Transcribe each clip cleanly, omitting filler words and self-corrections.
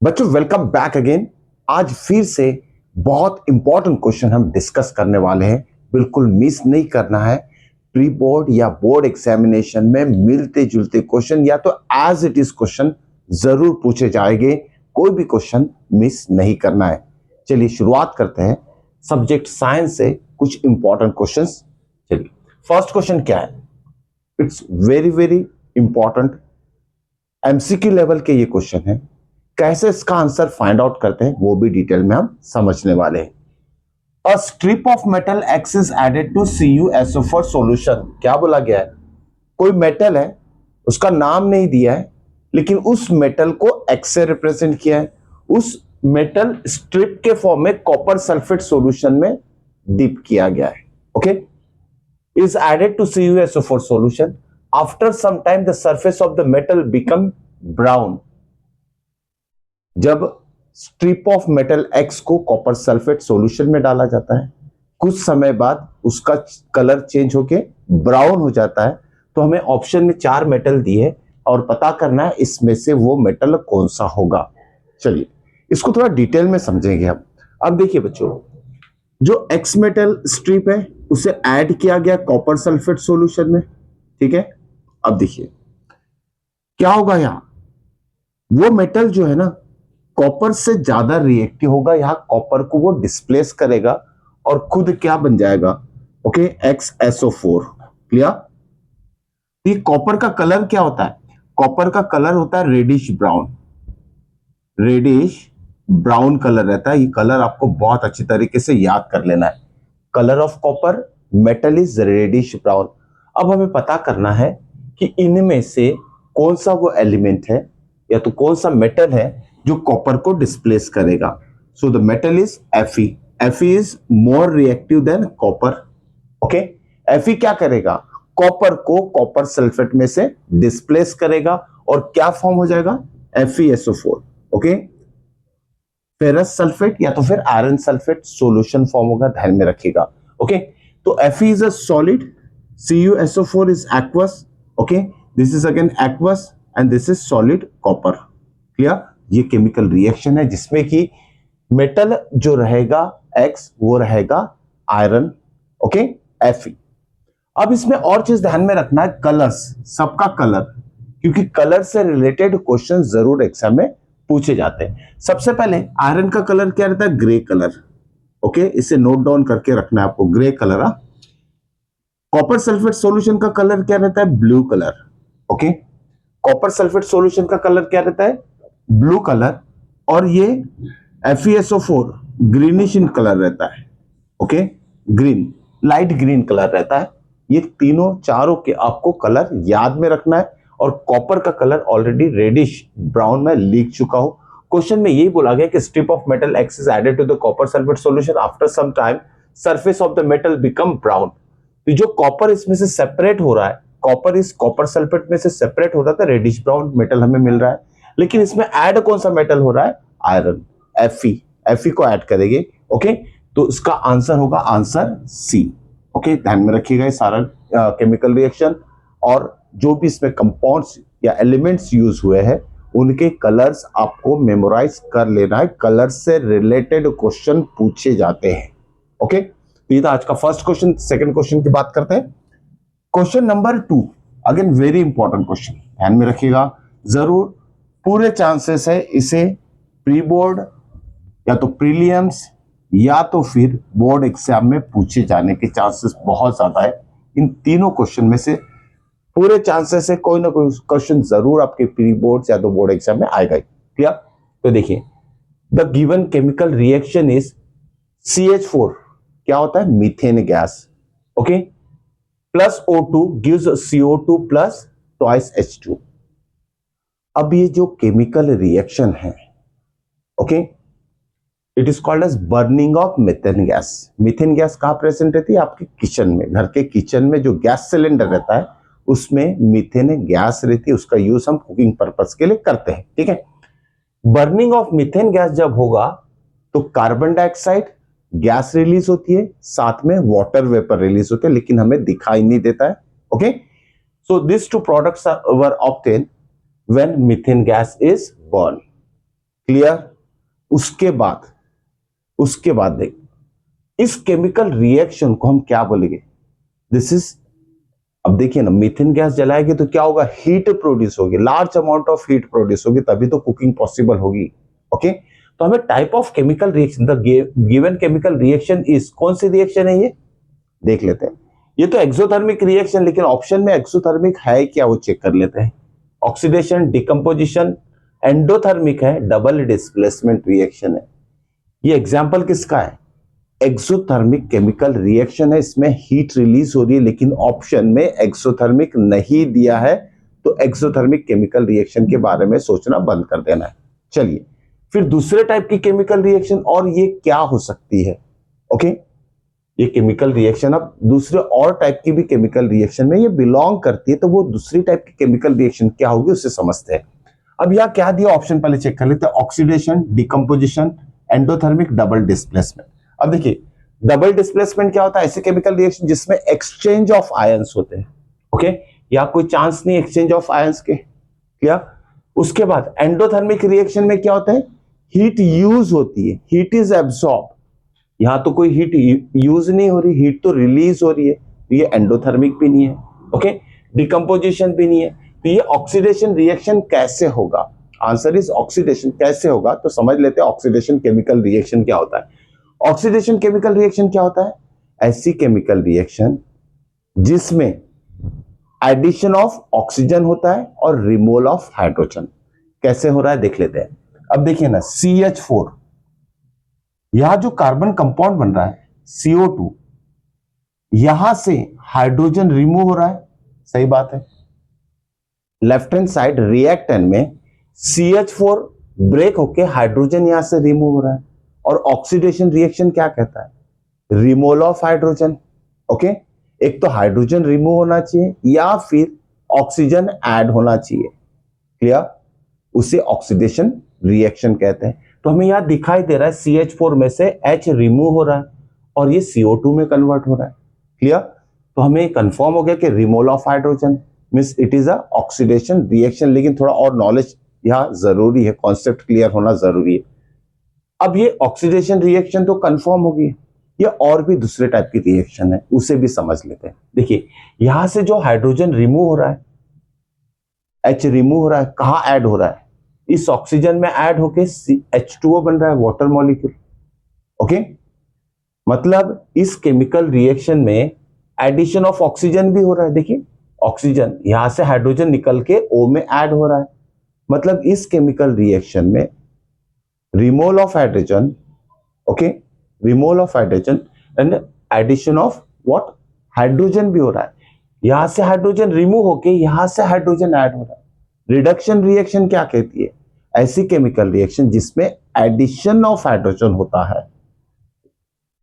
बच्चों welcome back again. आज फिर से बहुत इंपॉर्टेंट क्वेश्चन हम डिस्कस करने वाले हैं। बिल्कुल मिस नहीं करना है। प्री बोर्ड या बोर्ड एग्जामिनेशन में मिलते जुलते क्वेश्चन या तो एज इट इज क्वेश्चन जरूर पूछे जाएंगे। कोई भी क्वेश्चन मिस नहीं करना है। चलिए शुरुआत करते हैं सब्जेक्ट साइंस से कुछ इंपॉर्टेंट क्वेश्चंस। चलिए फर्स्ट क्वेश्चन क्या है? It's very very important, MCQ level के ये क्वेश्चन है। कैसे इसका आंसर फाइंड आउट करते हैं वो भी डिटेल में हम समझने वाले हैं। A strip of metal X is added to CuSO4 solution. क्या बोला गया है? कोई मेटल है, उसका नाम नहीं दिया है, लेकिन उस मेटल को एक्स से रिप्रेजेंट किया है। उस मेटल स्ट्रिप के फॉर्म में कॉपर सल्फेट सॉल्यूशन में डिप किया गया है। Okay, is added to CuSO4 solution. After some time, the surface of the metal become brown. जब स्ट्रिप ऑफ मेटल एक्स को कॉपर सल्फेट सॉल्यूशन में डाला जाता है, कुछ समय बाद उसका कलर चेंज होके ब्राउन हो जाता है। तो हमें ऑप्शन में 4 मेटल दिए और पता करना है इसमें से वो मेटल कौन सा होगा। चलिए इसको थोड़ा डिटेल में समझेंगे हम। अब देखिए बच्चों, जो एक्स मेटल स्ट्रिप है उसे ऐड किया गया कॉपर सल्फेट सॉल्यूशन में। ठीक है, अब देखिए क्या होगा। यहां वो मेटल जो है ना कॉपर से ज्यादा रिएक्टिव होगा, यहां कॉपर को वो डिस्प्लेस करेगा और खुद क्या बन जाएगा? Okay, XSO4। क्लियर? ये कॉपर का कलर क्या होता है? कॉपर का कलर होता है reddish brown. Reddish brown colour रहता है। ये कलर आपको बहुत अच्छी तरीके से याद कर लेना है। Colour of copper metal is reddish brown. अब हमें पता करना है कि इनमें से कौन सा वो एलिमेंट है या तो कौन सा मेटल है जो कॉपर को डिस्प्लेस करेगा। So the metal is Fe। Fe is more reactive than copper. Okay, Fe क्या करेगा? कॉपर को कॉपर सल्फेट में से डिस्प्लेस करेगा और क्या फॉर्म हो जाएगा? FeSO4। ओके, फेरस सल्फेट या तो फिर आयरन सल्फेट सॉल्यूशन फॉर्म होगा, ध्यान में रखिएगा। ओके, तो Fe is a solid, CuSO4 is aqueous. Okay, this is again aqueous and this is solid copper. Clear? ये केमिकल रिएक्शन है जिसमें कि मेटल जो रहेगा X वो रहेगा आयरन। Okay, Fe। अब इसमें और चीज ध्यान में रखना है, कलर्स, सबका कलर, क्योंकि कलर से रिलेटेड क्वेश्चन जरूर एग्जाम में पूछे जाते हैं। सबसे पहले आयरन का कलर क्या रहता है? Grey colour. ओके, इसे नोट डाउन करके रखना है आपको, grey colour. Copper sulphate solution का कलर क्या रहता है? Blue colour. Okay, copper sulphate solution का कलर क्या रहता है? Blue colour. और ये FeSO4 ग्रीनिश इन कलर रहता है। Okay, green, light green colour रहता है। ये तीनों चारों के आपको कलर याद में रखना है। और कॉपर का कलर ऑलरेडी रेडिश ब्राउन में लिख चुका हूं। क्वेश्चन में यही बोला गया कि strip of metal X is added to the copper sulphate solution, after some time surface of the metal become brown. तो जो कॉपर इसमें से सेपरेट हो रहा है, कॉपर इस कॉपर सल्फेट में से सेपरेट हो रहा था, रेडिश ब्राउन मेटल हमें मिल रहा है। लेकिन इसमें ऐड कौन सा मेटल हो रहा है? आयरन, Fe को ऐड करेंगे। ओके, तो इसका आंसर होगा आंसर सी। ओके, ध्यान में रखिएगा ये सारा केमिकल रिएक्शन और जो भी इसमें कंपाउंड्स या एलिमेंट्स यूज हुए हैं उनके कलर्स आपको मेमोराइज कर लेना है। कलर से रिलेटेड क्वेश्चन पूछे जाते हैं। ओके, तो ये था आज का फर्स्ट क्वेश्चन। सेकंड क्वेश्चन की बात करते हैं। Question number 2, again very important question, ध्यान में रखिएगा जरूर। पूरे चांसेस है इसे प्री बोर्ड या तो प्रीलियम्स या तो फिर बोर्ड एग्जाम में पूछे जाने के चांसेस बहुत ज्यादा है। इन तीनों क्वेश्चन में से पूरे चांसेस है कोई ना कोई क्वेश्चन जरूर आपके प्री बोर्ड या तो बोर्ड एग्जाम में आएगा। क्लियर? तो देखिए, the given chemical reaction is CH4, क्या होता है? Methane gas. Okay, plus O2 gives CO2 plus twice H2। अब ये जो केमिकल रिएक्शन है, okay, it is called as burning of methane gas. Methane gas कहां प्रेजेंट रहती है? आपके किचन में, घर के किचन में जो गैस सिलेंडर रहता है उसमें मीथेन गैस रहती है। उसका यूज हम कुकिंग पर्पस के लिए करते हैं। ठीक है, बर्निंग ऑफ मीथेन गैस जब होगा तो कार्बन डाइऑक्साइड गैस रिलीज होती है, साथ में वाटर वेपर रिलीज होते हैं, लेकिन हमें दिखाई नहीं देता है। Okay, so this two products were obtain when methane gas is burn. Clear? उसके बाद देख, इस केमिकल रिएक्शन को हम क्या बोलेंगे? दिस इज, अब देखिए ना, मीथेन गैस जलाएंगे तो क्या होगा? हीट प्रोड्यूस होगी, large amount of heat produce होगी, तभी तो कुकिंग पॉसिबल होगी। ओके, तो हमें type of chemical reaction, the given chemical reaction is, कौन सी रिएक्शन है ये देख लेते हैं। ये तो एक्सोथर्मिक रिएक्शन, लेकिन ऑप्शन में एक्सोथर्मिक है क्या वो चेक कर लेते हैं। ऑक्सीडेशन, डिकम्पोजिशन, एंडोथर्मिक है, डबल डिस्प्लेसमेंट रिएक्शन है। ये एग्जाम्पल किसका है? एक्सोथर्मिक केमिकल रिएक्शन है, इसमें हीट रिलीज हो रही है, लेकिन ऑप्शन में एक्सोथर्मिक नहीं दिया है, तो एक्सोथर्मिक केमिकल रिएक्शन के बारे में सोचना बंद कर देना है। चलिए फिर दूसरे टाइप की केमिकल रिएक्शन, और ये क्या हो सकती है? ओके, ये केमिकल रिएक्शन अब दूसरे और टाइप की भी केमिकल रिएक्शन में ये बिलोंग करती है, तो वो दूसरी टाइप की केमिकल रिएक्शन क्या होगी उससे समझते हैं। अब यहां क्या दिया ऑप्शन, पहले चेक कर लेते हैं। Oxidation, decomposition, endothermic, double displacement. अब देखिए, डबल डिस्प्लेसमेंट क्या होता है? ऐसे केमिकल रिएक्शन जिसमें एक्सचेंज ऑफ आयंस होते हैं। ओके, या कोई चांस नहीं एक्सचेंज ऑफ आयंस के, क्या? उसके बाद एंडोथर्मिक रिएक्शन में क्या होता है? हीट यूज होती है, हीट इज एब्सॉर्ब। यहां तो कोई हीट यूज नहीं हो रही, हीट तो रिलीज हो रही है, तो ये एंडोथर्मिक भी नहीं है। ओके, डिकम्पोजिशन भी नहीं है, तो ये ऑक्सीडेशन रिएक्शन कैसे होगा? आंसर इज ऑक्सीडेशन कैसे होगा, तो समझ लेते हैं ऑक्सीडेशन केमिकल रिएक्शन क्या होता है। ऑक्सीडेशन केमिकल रिएक्शन क्या होता है? ऐसी केमिकल रिएक्शन जिसमें एडिशन ऑफ ऑक्सीजन होता है और रिमूवल ऑफ हाइड्रोजन। कैसे हो रहा है देख लेते हैं। अब देखिए ना, CH4, यहां जो कार्बन कंपाउंड बन रहा है CO2, यहां से हाइड्रोजन रिमूव हो रहा है, सही बात है। लेफ्ट हैंड साइड रिएक्टेंट में CH4 ब्रेक होके हाइड्रोजन यहां से रिमूव हो रहा है, और ऑक्सीडेशन रिएक्शन क्या कहता है? Removal of hydrogen. ओके, एक तो हाइड्रोजन रिमूव होना चाहिए या फिर ऑक्सीजन ऐड होना चाहिए, क्लियर? उसे ऑक्सीडेशन रिएक्शन कहते हैं। तो हमें यहां दिखाई दे रहा है CH4 में से H रिमूव हो रहा है और ये CO2 में कन्वर्ट हो रहा है, क्लियर? तो हमें कंफर्म हो गया कि removal of hydrogen means it is a oxidation reaction. लेकिन थोड़ा और नॉलेज यहां जरूरी है, कॉन्सेप्ट क्लियर होना जरूरी है। अब ये ऑक्सीडेशन रिएक्शन तो कंफर्म हो गई, ये और भी दूसरे टाइप की रिएक्शन है, उसे भी समझ लेते हैं। देखिए, यहां से जो हाइड्रोजन रिमूव हो रहा है, H रिमूव हो रहा है, कहां ऐड हो रहा है? इस ऑक्सीजन में ऐड होके H2O बन रहा है, वाटर मॉलिक्यूल। ओके, मतलब इस केमिकल रिएक्शन में एडिशन ऑफ ऑक्सीजन भी हो रहा है। देखिए, ऑक्सीजन यहां से हाइड्रोजन निकल के O में ऐड हो रहा है, मतलब इस केमिकल रिएक्शन में removal of hydrogen, okay, removal of hydrogen and addition of what, hydrogen भी हो रहा है। यहां से हाइड्रोजन रिमूव होके यहां से हाइड्रोजन ऐड हो रहा है। रिडक्शन रिएक्शन क्या कहती है? ऐसी केमिकल रिएक्शन जिसमें एडिशन ऑफ हाइड्रोजन होता है।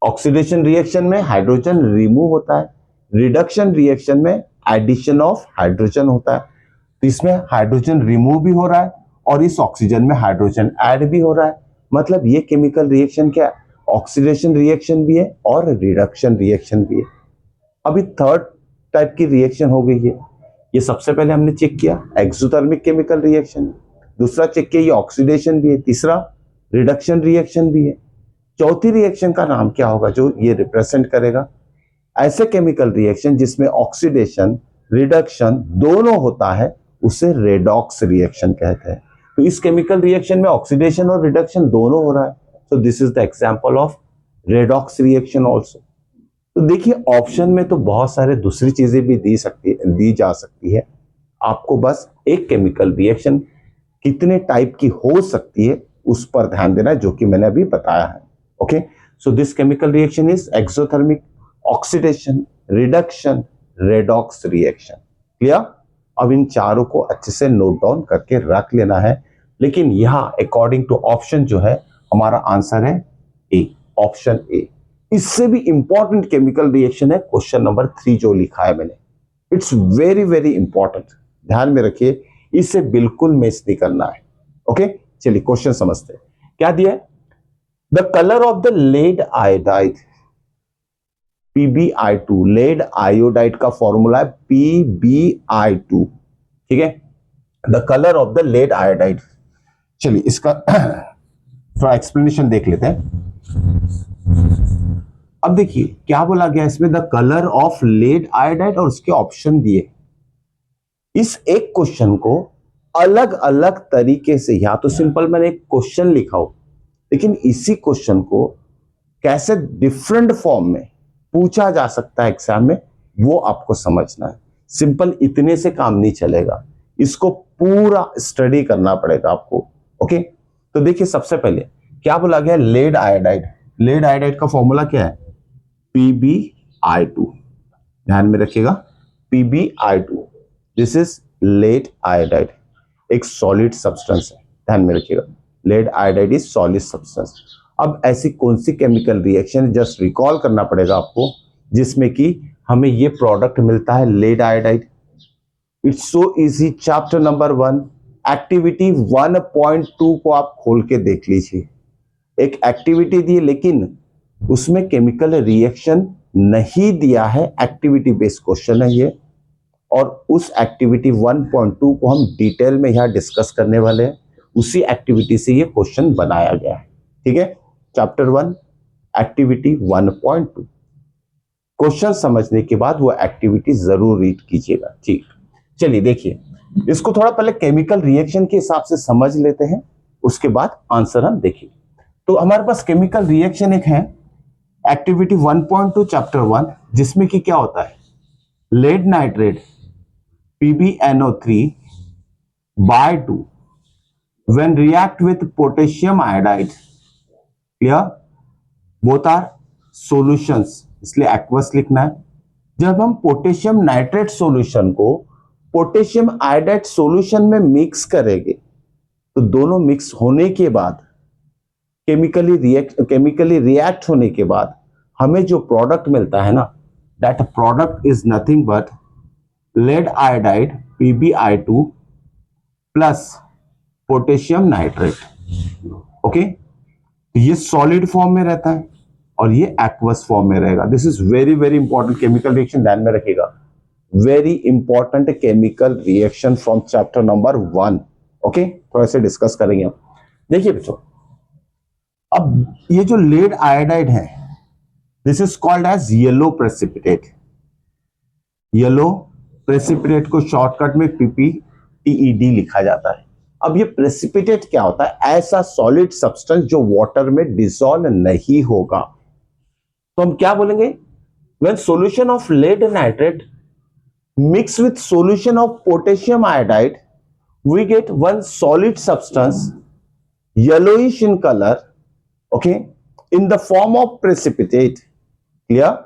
ऑक्सीडेशन रिएक्शन में हाइड्रोजन रिमूव होता है, रिडक्शन रिएक्शन में एडिशन ऑफ हाइड्रोजन होता है। तो इसमें हाइड्रोजन रिमूव भी हो रहा है और इस ऑक्सीजन में हाइड्रोजन ऐड भी हो रहा है। मतलब ये केमिकल रिएक्शन क्या है? ऑक्सीडेशन रिएक्शन भी है और रिडक्शन रिएक्शन भी है। अभी थर्ड टाइप की रिएक्शन हो गई है। ये सबसे पहले हमने चेक किया एक्सोथर्मिक केमिकल रिएक्शन, दूसरा चेक किया ये ऑक्सीडेशन भी है, तीसरा रिडक्शन रिएक्शन भी है। चौथी रिएक्शन का नाम क्या होगा जो ये रिप्रेजेंट करेगा? ऐसे केमिकल रिएक्शन जिसमें ऑक्सीडेशन रिडक्शन दोनों होता है, उसे रेडॉक्स रिएक्शन कहते हैं। तो इस केमिकल रिएक्शन में ऑक्सीडेशन और रिडक्शन दोनों हो रहा है, so this is the example of redox reaction also. तो देखिए, ऑप्शन में तो बहुत सारे दूसरी चीजें भी दी जा सकती है। आपको बस एक केमिकल रिएक्शन कितने टाइप की हो सकती है उस पर ध्यान देना है, जो कि मैंने अभी बताया है। Okay, so this chemical reaction is exothermic, oxidation, reduction, redox reaction, clear? अब इन चारों को अच्छे से नोट डाउन करके रख लेना है। लेकिन यहां अकॉर्डिंग टू ऑप्शन जो है हमारा आंसर है ए, ऑप्शन ए। इससे भी इंपॉर्टेंट केमिकल रिएक्शन है क्वेश्चन नंबर 3 जो लिखा है मैंने। इट्स वेरी वेरी इंपॉर्टेंट, ध्यान में रखिए, इसे बिल्कुल मिस नहीं करना है। ओके, चलिए क्वेश्चन समझते हैं। क्या दिया है? The colour of the lead iodide, PbI2, lead iodide का फॉर्मूला है PbI2, ठीक है? The colour of the lead iodide. चलिए इसका थोड़ा एक्सप्लेनेशन देख लेते हैं। अब देखिए क्या बोला गया इसमें, the colour of lead iodide, और उसके ऑप्शन दिए। इस एक क्वेश्चन को अलग अलग तरीके से, या तो सिंपल मैंने एक क्वेश्चन लिखा हो, लेकिन इसी क्वेश्चन को कैसे डिफरेंट फॉर्म में पूछा जा सकता है एग्जाम में, वो आपको समझना है। सिंपल इतने से काम नहीं चलेगा, इसको पूरा स्टडी करना पड़ेगा आपको। ओके, तो देखिए सबसे पहले क्या बोला गया, लेड आयोडाइड। लेड आयोडाइड का फॉर्मूला क्या है, PbI2, ध्यान में रखिएगा, PbI2। This is lead iodide, एक सॉलिड सब्सटेंस है, ध्यान में रखिएगा, lead iodide is solid substance. अब ऐसी कौन सी केमिकल रिएक्शन, जस्ट रिकॉल करना पड़ेगा आपको, जिसमें कि हमें ये प्रोडक्ट मिलता है lead iodide. It's so easy, chapter number 1 activity 1.2 को आप खोल के देख लीजिए। एक एक्टिविटी दी लेकिन उसमें केमिकल रिएक्शन नहीं दिया है, एक्टिविटी बेस्ड क्वेश्चन है ये, और उस एक्टिविटी 1.2 को हम डिटेल में यहां डिस्कस करने वाले हैं। उसी एक्टिविटी से ये क्वेश्चन बनाया गया है, ठीक है। चैप्टर 1 एक्टिविटी 1.2, क्वेश्चन समझने के बाद वो एक्टिविटी जरूर रीड कीजिएगा, ठीक। चलिए देखिए, इसको थोड़ा पहले केमिकल रिएक्शन के हिसाब से समझ लेते हैं, उसके बाद आंसर हम देखेंगे। तो हमारे पास केमिकल रिएक्शन एक है, एक्टिविटी 1.2 चैप्टर 1, जिसमें कि क्या होता है, lead nitrate PbNO3 by 2 when react with potassium iodide, clear, both are solutions, इसलिए एक्वस लिखना है। जब हम पोटेशियम नाइट्रेट सॉल्यूशन को पोटेशियम आयोडाइड सॉल्यूशन में मिक्स करेंगे, तो दोनों मिक्स होने के बाद केमिकली रिएक्ट होने के बाद हमें जो प्रोडक्ट मिलता है ना, that product is nothing but lead iodide PbI2 plus potassium nitrate. Okay, ये सॉलिड फॉर्म में रहता है और ये एक्वस फॉर्म में रहेगा। This is very very important chemical reaction, ध्यान में रखिएगा, very important chemical reaction from chapter number 1। Okay, थोड़ा सा डिस्कस करेंगे हम। देखिए बच्चों, अब ये जो लेड आयोडाइड है, this is called as yellow precipitate. Yellow precipitate को शॉर्टकट में PPTED लिखा जाता है। अब ये प्रेसिपिटेट क्या होता है, ऐसा सॉलिड सब्सटेंस जो वाटर में डिसॉल्व नहीं होगा। तो हम क्या बोलेंगे, when solution of lead nitrate mix with solution of potassium iodide, we get one solid substance yellowish in color, okay, in the form of precipitate, clear,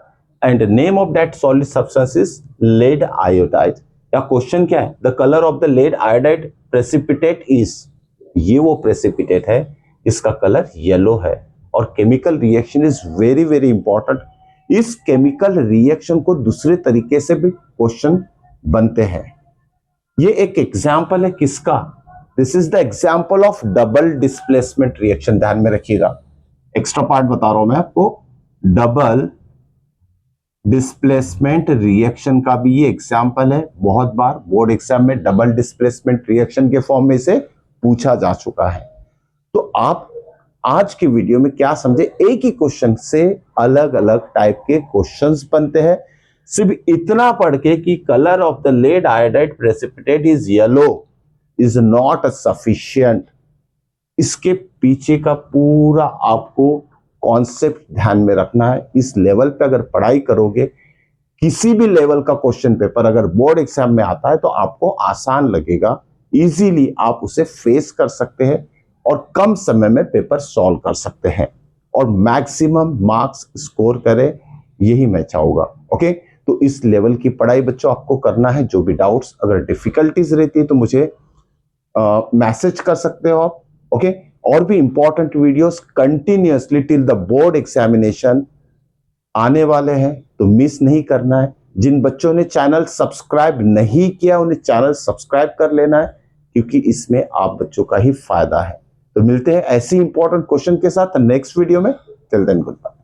and the name of that solid substance is lead iodide। या question क्या है, the colour of the lead iodide precipitate is, ये वो precipitate है, इसका colour yellow है। और chemical reaction is very very important. इस केमिकल रिएक्शन को दूसरे तरीके से भी क्वेश्चन बनते हैं। ये एक एग्जाम्पल है किसका, this is the example of double displacement reaction, ध्यान में रखिएगा, एक्स्ट्रा पार्ट बता रहा हूं मैं आपको। डबल डिस्प्लेसमेंट रिएक्शन का भी ये एग्जाम्पल है, बहुत बार बोर्ड एग्जाम में डबल डिस्प्लेसमेंट रिएक्शन के फॉर्म में से पूछा जा चुका है। तो आप आज की वीडियो में क्या समझे, एक ही क्वेश्चन से अलग अलग टाइप के क्वेश्चंस बनते हैं। सिर्फ इतना पढ़ के कि colour of the lead iodide precipitate is yellow is not sufficient, इसके पीछे का पूरा आपको कॉन्सेप्ट ध्यान में रखना है। इस लेवल पे अगर पढ़ाई करोगे, किसी भी लेवल का क्वेश्चन पेपर अगर बोर्ड एग्जाम में आता है तो आपको आसान लगेगा, इजीली आप उसे फेस कर सकते हैं और कम समय में पेपर सॉल्व कर सकते हैं और मैक्सिमम मार्क्स स्कोर करें, यही मैं चाहूंगा। ओके, तो इस लेवल की पढ़ाई बच्चों आपको करना है। जो भी डाउट्स, अगर डिफिकल्टीज रहती है तो मुझे मैसेज कर सकते हो आप। ओके, और भी important videos continuously till the board examination आने वाले हैं, तो मिस नहीं करना है। जिन बच्चों ने चैनल सब्सक्राइब नहीं किया उन्हें चैनल सब्सक्राइब कर लेना है, क्योंकि इसमें आप बच्चों का ही फायदा है। तो मिलते हैं ऐसी इंपॉर्टेंट क्वेश्चन के साथ नेक्स्ट वीडियो में। Till then good bye.